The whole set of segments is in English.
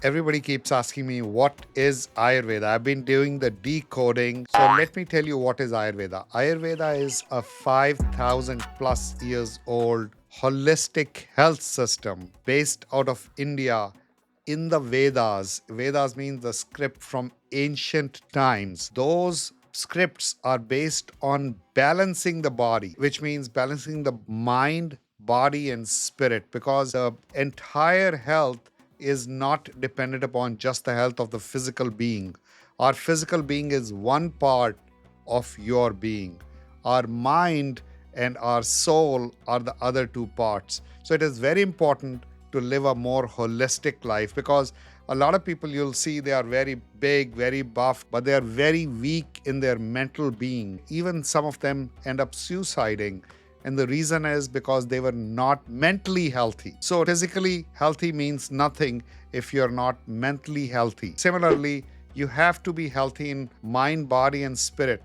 Everybody keeps asking me, what is Ayurveda? I've been doing the decoding. So let me tell you what is Ayurveda. Ayurveda is a 5,000 plus years old holistic health system based out of India in the Vedas. Vedas means the script from ancient times. Those scripts are based on balancing the body, which means balancing the mind, body, and spirit, because the entire health is not dependent upon just the health of the physical being. Our physical being is one part of your being. Our mind and our soul are the other two parts. So it is very important to live a more holistic life, because a lot of people, you'll see, they are very big, very buff, but they are very weak in their mental being. Even some of them end up suiciding. And the reason is because they were not mentally healthy. So physically healthy means nothing if you're not mentally healthy. Similarly, you have to be healthy in mind, body, and spirit.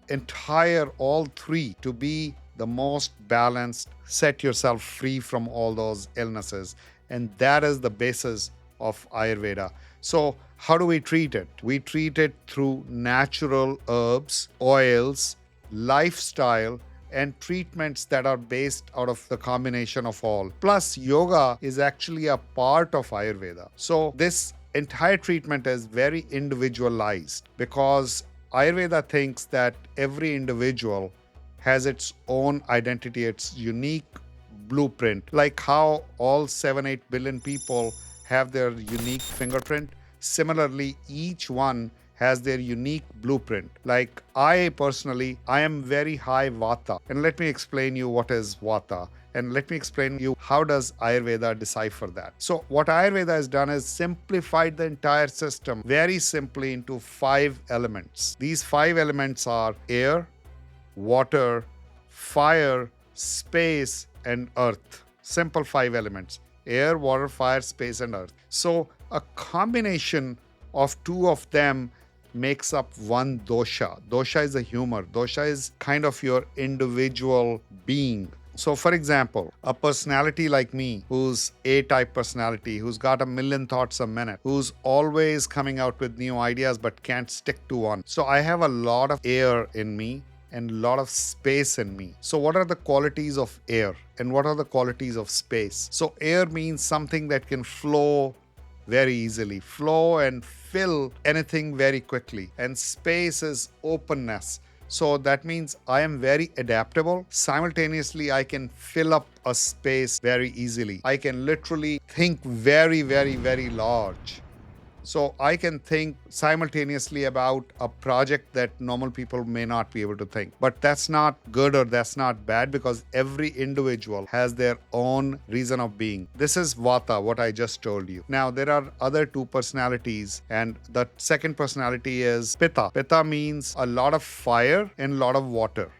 Entire all three to be the most balanced. Set yourself free from all those illnesses. And that is the basis of Ayurveda. So how do we treat it? We treat it through natural herbs, oils, lifestyle, and treatments that are based out of the combination of all. Plus, yoga is actually a part of Ayurveda. So this entire treatment is very individualized, because Ayurveda thinks that every individual has its own identity, its unique blueprint, like how all 7-8 billion people have their unique fingerprint. Similarly, each one has their unique blueprint. Like I personally, I am very high Vata. And let me explain you what is Vata. And let me explain you how does Ayurveda decipher that. So what Ayurveda has done is simplified the entire system very simply into 5 elements. These 5 elements are air, water, fire, space, and earth. Simple 5 elements: air, water, fire, space, and earth. So a combination of 2 of them makes up one dosha. Dosha is a humor. Dosha is kind of your individual being. So for example, a personality like me, who's A-type personality, who's got a million thoughts a minute, who's always coming out with new ideas but can't stick to one. So I have a lot of air in me and a lot of space in me. So what are the qualities of air and what are the qualities of space? So air means something that can flow very easily, flow and fill anything very quickly. And space is openness. So that means I am very adaptable. Simultaneously, I can fill up a space very easily. I can literally think very, very, very large. So I can think simultaneously about a project that normal people may not be able to think. But that's not good or that's not bad, because every individual has their own reason of being. This is Vata, what I just told you. Now, there are other 2 personalities, and the second personality is Pitta. Pitta means a lot of fire and a lot of water.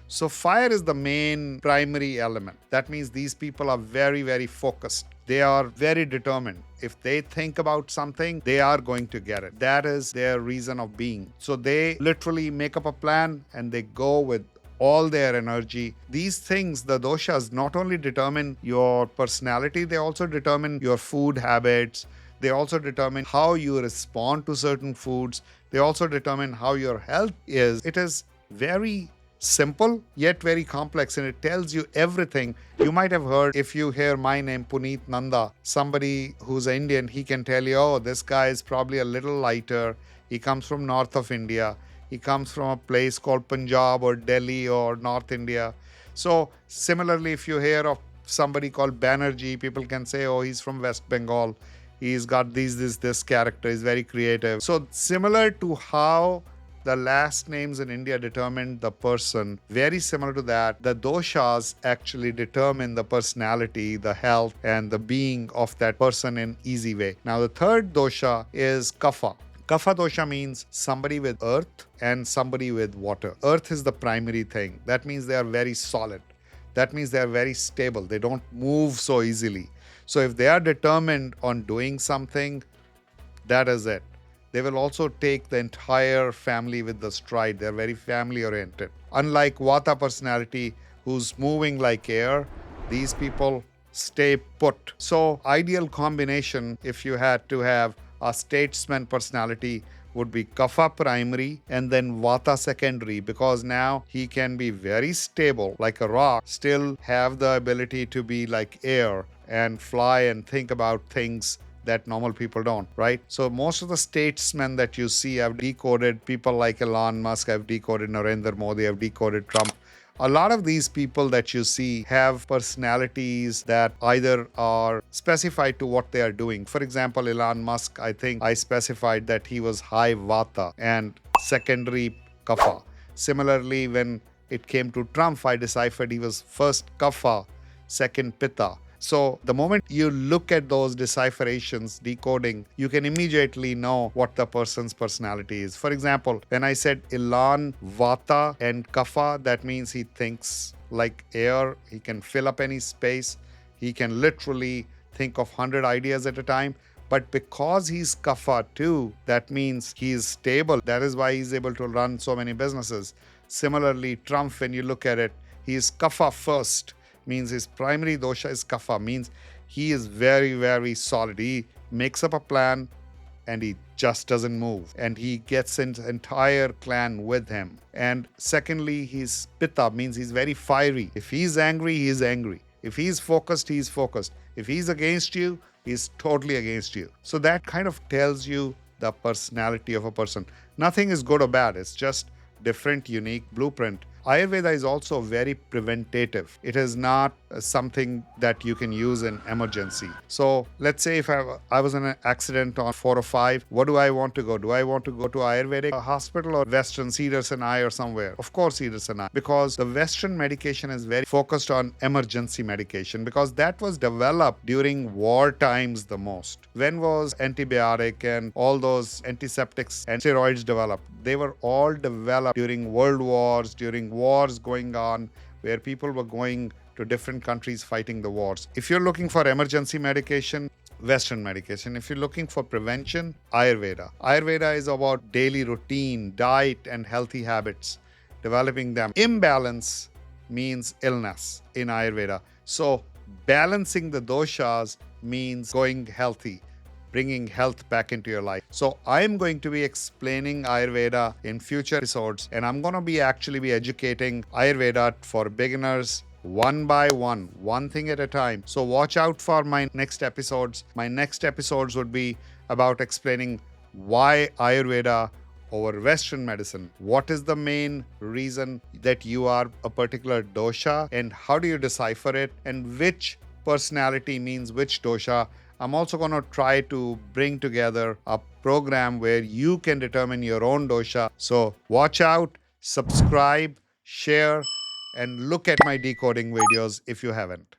So fire is the main primary element. That means these people are very, very focused. They are very determined. If they think about something, they are going to get it. That is their reason of being. So they literally make up a plan and they go with all their energy. These things, the doshas, not only determine your personality, they also determine your food habits. They also determine how you respond to certain foods. They also determine how your health is. It is very simple yet very complex, and it tells you everything. You might have heard, if you hear my name, Puneet Nanda, somebody who's Indian, he can tell you, oh, this guy is probably a little lighter. He comes from north of India. He comes from a place called Punjab or Delhi or North India. So similarly, if you hear of somebody called Banerjee, people can say, oh, he's from West Bengal. He's got this character. He's very creative. So similar to how the last names in India determined the person, very similar to that, the doshas actually determine the personality, the health, and the being of that person in easy way. Now, the third dosha is kapha. Kapha dosha means somebody with earth and somebody with water. Earth is the primary thing. That means they are very solid. That means they are very stable. They don't move so easily. So if they are determined on doing something, that is it. They will also take the entire family with the stride. They're very family oriented. Unlike Vata personality, who's moving like air, these people stay put. So, ideal combination, if you had to have a statesman personality, would be Kapha primary and then Vata secondary, because now he can be very stable like a rock, still have the ability to be like air and fly and think about things that normal people don't, right? So most of the statesmen that you see have decoded, people like Elon Musk have decoded Narendra Modi, have decoded Trump. A lot of these people that you see have personalities that either are specified to what they are doing. For example, Elon Musk, I think I specified that he was high Vata and secondary Kapha. Similarly, when it came to Trump, I deciphered he was first Kapha, second Pitta. So the moment you look at those decipherations, decoding, you can immediately know what the person's personality is. For example, when I said Elon Vata and Kapha, that means he thinks like air. He can fill up any space. He can literally think of 100 ideas at a time. But because he's Kapha too, that means he's stable. That is why he's able to run so many businesses. Similarly, Trump, when you look at it, he's Kapha first, means his primary dosha is Kapha, means he is very, very solid. He makes up a plan and he just doesn't move. And he gets his entire clan with him. And secondly, he's Pitta, means he's very fiery. If he's angry, he's angry. If he's focused, he's focused. If he's against you, he's totally against you. So that kind of tells you the personality of a person. Nothing is good or bad. It's just different, unique blueprint. Ayurveda is also very preventative. It is not something that you can use in emergency. So let's say if I was in an accident on 405, what do I want to go? Do I want to go to Ayurvedic hospital or Western Cedar Sinai or somewhere? Of course, Cedar Sinai, because the Western medication is very focused on emergency medication, because that was developed during war times the most. When was antibiotic and all those antiseptics and steroids developed? They were all developed during world wars, during wars going on, where people were going to different countries fighting the wars. If you're looking for emergency medication, Western medication. If you're looking for prevention, Ayurveda. Ayurveda is about daily routine, diet, and healthy habits, developing them. Imbalance means illness in Ayurveda. So balancing the doshas means going healthy, bringing health back into your life. So I'm going to be explaining Ayurveda in future episodes, and I'm going to be educating Ayurveda for beginners one by one thing at a time. So watch out for my next episodes. My next episodes would be about explaining why Ayurveda over Western medicine. What is the main reason that you are a particular dosha, and how do you decipher it, and which personality means which dosha. I'm also going to try to bring together a program where you can determine your own dosha. So watch out, subscribe, share, and look at my decoding videos if you haven't.